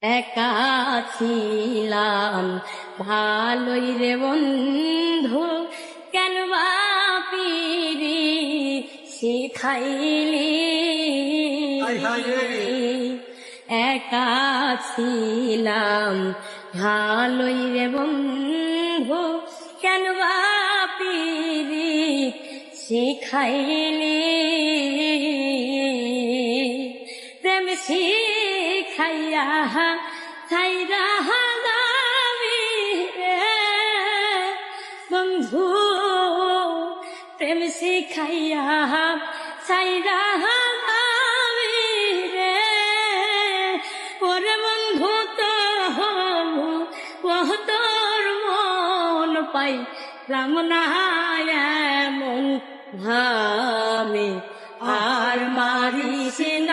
একা ছিলাম ভালোই রে বন্ধু, কেন বা পিরি শিখাইলি। একা ছিলাম ভালোই রে বন্ধু, কেন বা পিরি শিখাইলি। প্রেম শিখাইয়া ছাইরা যাবি রে বন্ধু, প্রেম শিখাইয়া ছাইরা যাবি রে। ওরে বন্ধু তোর মন পাই রাম না এমন ভাবে আর মারিস না।